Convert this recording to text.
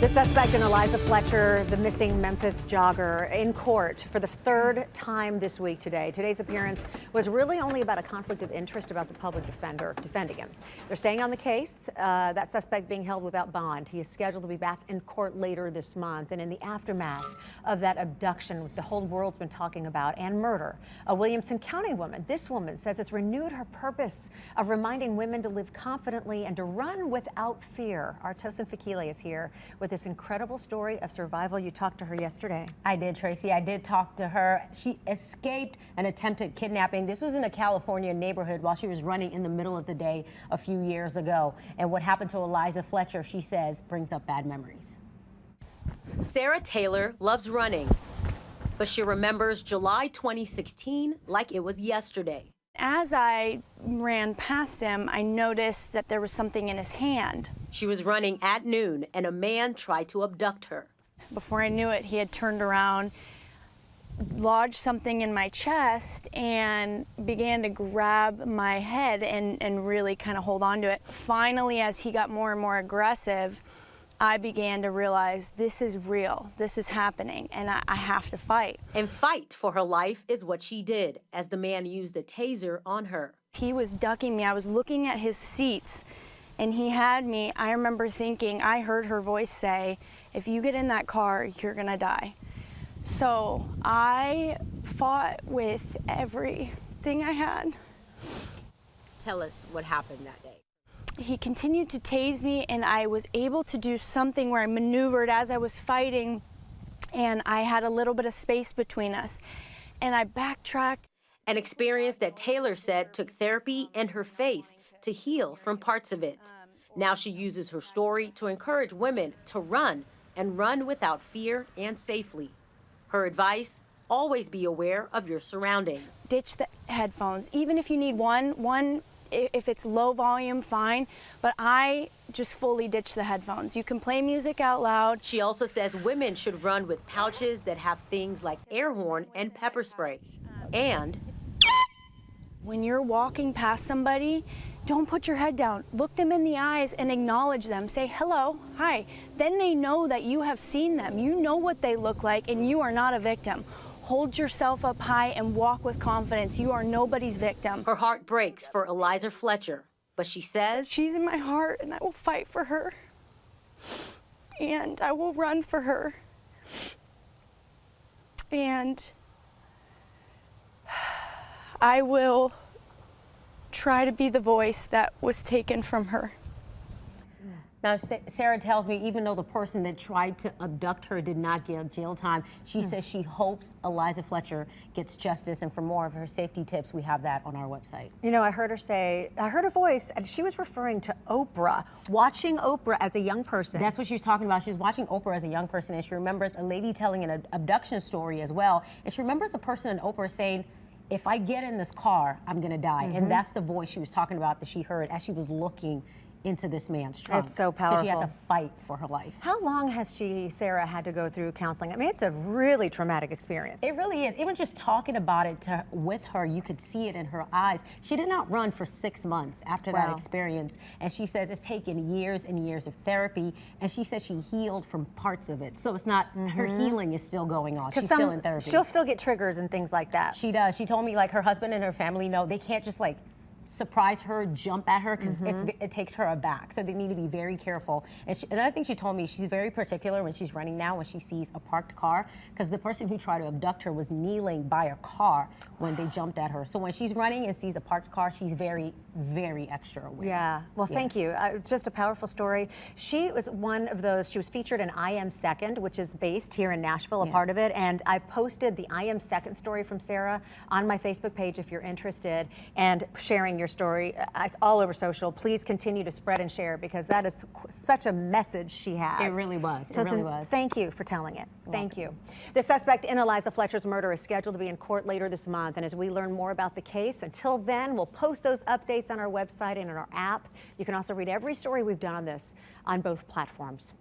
The suspect in Eliza Fletcher, the missing Memphis jogger, in court for the third time this week today. Today's appearance was really only about a conflict of interest about the public defender defending him. They're staying on the case, that suspect being held without bond. He is scheduled to be back in court later this month. And in the aftermath of that abduction the whole world's been talking about and murder, a Williamson County woman, this woman says it's renewed her purpose of reminding women to live confidently and to run without fear. Our Tosin Fakile is here with this incredible story of survival. You talked to her yesterday. I did, Tracy. I did talk to her. She escaped an attempted kidnapping. This was in a California neighborhood while she was running in the middle of the day a few years ago. And what happened to Eliza Fletcher, she says, brings up bad memories. Sarah Taylor loves running, but she remembers July 2016 like it was yesterday. As I ran past him, I noticed that there was something in his hand. She was running at noon, and a man tried to abduct her. Before I knew it, he had turned around, lodged something in my chest, and began to grab my head and really kind of hold on to it. Finally, as he got more and more aggressive, I began to realize this is real, this is happening, and I have to fight. And fight for her life is what she did, as the man used a taser on her. He was ducking me. I was looking at his seats, and he had me. I remember thinking, I heard her voice say, if you get in that car, you're gonna die. So I fought with everything I had. Tell us what happened that day. He continued to tase me, and I was able to do something where I maneuvered as I was fighting, and I had a little bit of space between us, and I backtracked. An experience that Taylor said took therapy and her faith to heal from parts of it. Now she uses her story to encourage women to run, and run without fear and safely. Her advice, always be aware of your surroundings. Ditch the headphones, even if you need one, if it's low volume, fine, but I just fully ditch the headphones. You can play music out loud. She also says women should run with pouches that have things like air horn and pepper spray. And when you're walking past somebody, don't put your head down. Look them in the eyes and acknowledge them. Say hello, hi. Then they know that you have seen them. You know what they look like, and you are not a victim. Hold yourself up high and walk with confidence. You are nobody's victim. Her heart breaks for Eliza Fletcher, but she says, she's in my heart, and I will fight for her. And I will run for her. And I will try to be the voice that was taken from her. Now, Sarah tells me even though the person that tried to abduct her did not get jail time, she says she hopes Eliza Fletcher gets justice. And for more of her safety tips, we have that on our website. You know, I heard her say, I heard a voice, and she was referring to Oprah, watching Oprah as a young person. That's what she was talking about. She was watching Oprah as a young person, and she remembers a lady telling an abduction story as well. And she remembers a person in Oprah saying, if I get in this car, I'm gonna die. And that's the voice she was talking about that she heard as she was looking into this man's trunk. It's so powerful. So she had to fight for her life. How long has Sarah, had to go through counseling? I mean, it's a really traumatic experience. It really is. Even just talking about it with her, you could see it in her eyes. She did not run for 6 months after that experience. And she says it's taken years and years of therapy. And she says she healed from parts of it. So it's not, her healing is still going on. She's still in therapy. She'll still get triggers and things like that. She does. She told me like her husband and her family know they can't just like surprise her, jump at her, because it takes her aback. So they need to be very careful. And another thing she told me, she's very particular when she's running now when she sees a parked car, because the person who tried to abduct her was kneeling by a car when they jumped at her. So when she's running and sees a parked car, she's very, very extra aware. Yeah, well, thank you. Just a powerful story. She was one of those, she was featured in I Am Second, which is based here in Nashville, a part of it. And I posted the I Am Second story from Sarah on my Facebook page if you're interested, and sharing your story. It's all over social. Please continue to spread and share, because that is such a message she has. It really was. It Tosin, really was. Thank you for telling it. Thank you. The suspect in Eliza Fletcher's murder is scheduled to be in court later this month. And as we learn more about the case, until then, we'll post those updates on our website and in our app. You can also read every story we've done on this on both platforms.